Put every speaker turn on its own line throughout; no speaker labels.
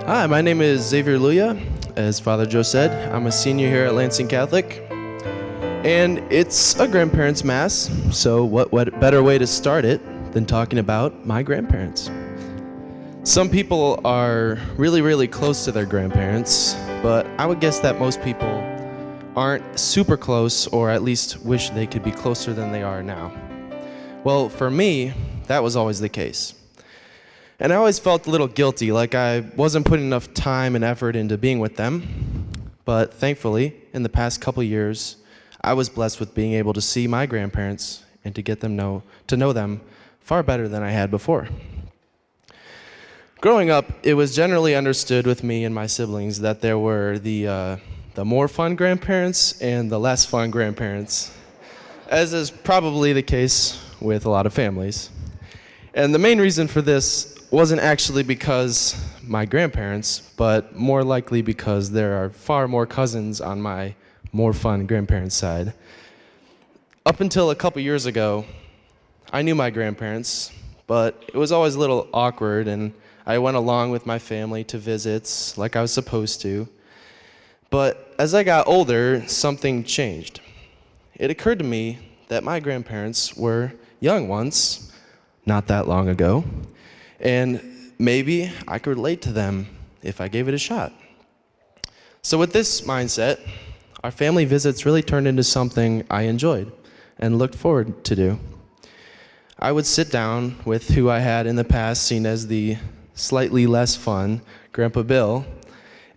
Hi, my name is Xavier Luea. As Father Joe said, I'm a senior here at Lansing Catholic. And it's a grandparents' mass, so what better way to start it than talking about my grandparents? Some people are really close to their grandparents, but I would guess that most people aren't super close, or at least wish they could be closer than they are now. Well, for me, that was always the case. And I always felt a little guilty, like I wasn't putting enough time and effort into being with them. But thankfully, in the past couple years, I was blessed with being able to see my grandparents and to get them to know them far better than I had before. Growing up, it was generally understood with me and my siblings that there were the more fun grandparents and the less fun grandparents, as is probably the case with a lot of families. And the main reason for this wasn't actually because my grandparents, but more likely because there are far more cousins on my more fun grandparents' side. Up until a couple years ago, I knew my grandparents, but it was always a little awkward, and I went along with my family to visits like I was supposed to. But as I got older, something changed. It occurred to me that my grandparents were young once, not that long ago, and maybe I could relate to them if I gave it a shot. So with this mindset, our family visits really turned into something I enjoyed and looked forward to do. I would sit down with who I had in the past seen as the slightly less fun Grandpa Bill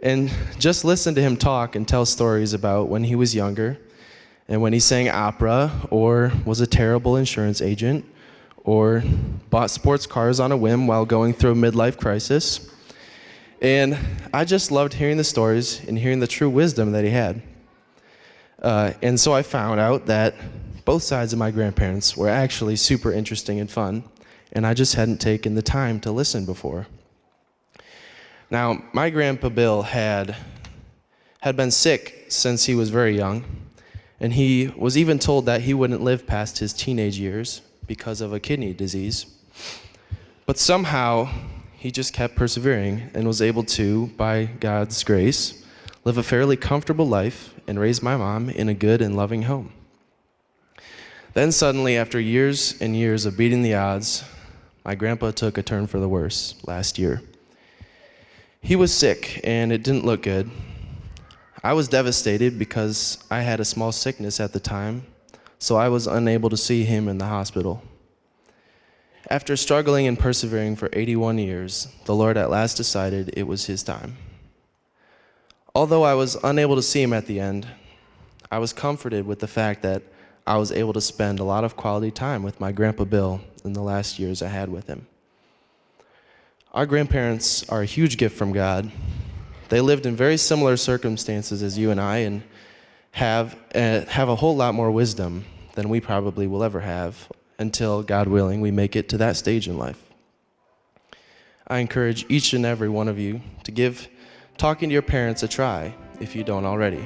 and just listen to him talk and tell stories about when he was younger and when he sang opera or was a terrible insurance agent or bought sports cars on a whim while going through a midlife crisis. And I just loved hearing the stories and hearing the true wisdom that he had. And so I found out that both sides of my grandparents were actually super interesting and fun, and I just hadn't taken the time to listen before. Now, my Grandpa Bill had been sick since he was very young, and he was even told that he wouldn't live past his teenage years because of a kidney disease. But somehow, he just kept persevering and was able to, by God's grace, live a fairly comfortable life and raise my mom in a good and loving home. Then suddenly, after years and years of beating the odds, my grandpa took a turn for the worse last year. He was sick, and it didn't look good. I was devastated because I had a small sickness at the time, so I was unable to see him in the hospital. After struggling and persevering for 81 years, the Lord at last decided it was his time. Although I was unable to see him at the end, I was comforted with the fact that I was able to spend a lot of quality time with my Grandpa Bill in the last years I had with him. Our grandparents are a huge gift from God. They lived in very similar circumstances as you and I, and have a whole lot more wisdom than we probably will ever have until, God willing, we make it to that stage in life. I encourage each and every one of you to give talking to your parents a try if you don't already.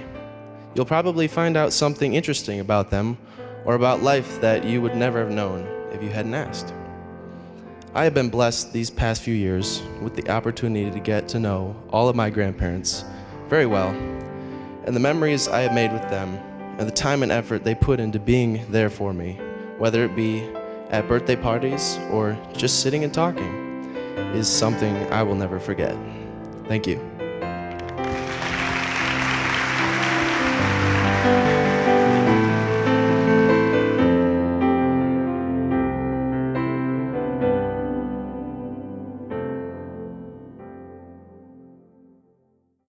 You'll probably find out something interesting about them or about life that you would never have known if you hadn't asked. I have been blessed these past few years with the opportunity to get to know all of my grandparents very well, and the memories I have made with them and the time and effort they put into being there for me, whether it be at birthday parties or just sitting and talking, is something I will never forget. Thank you.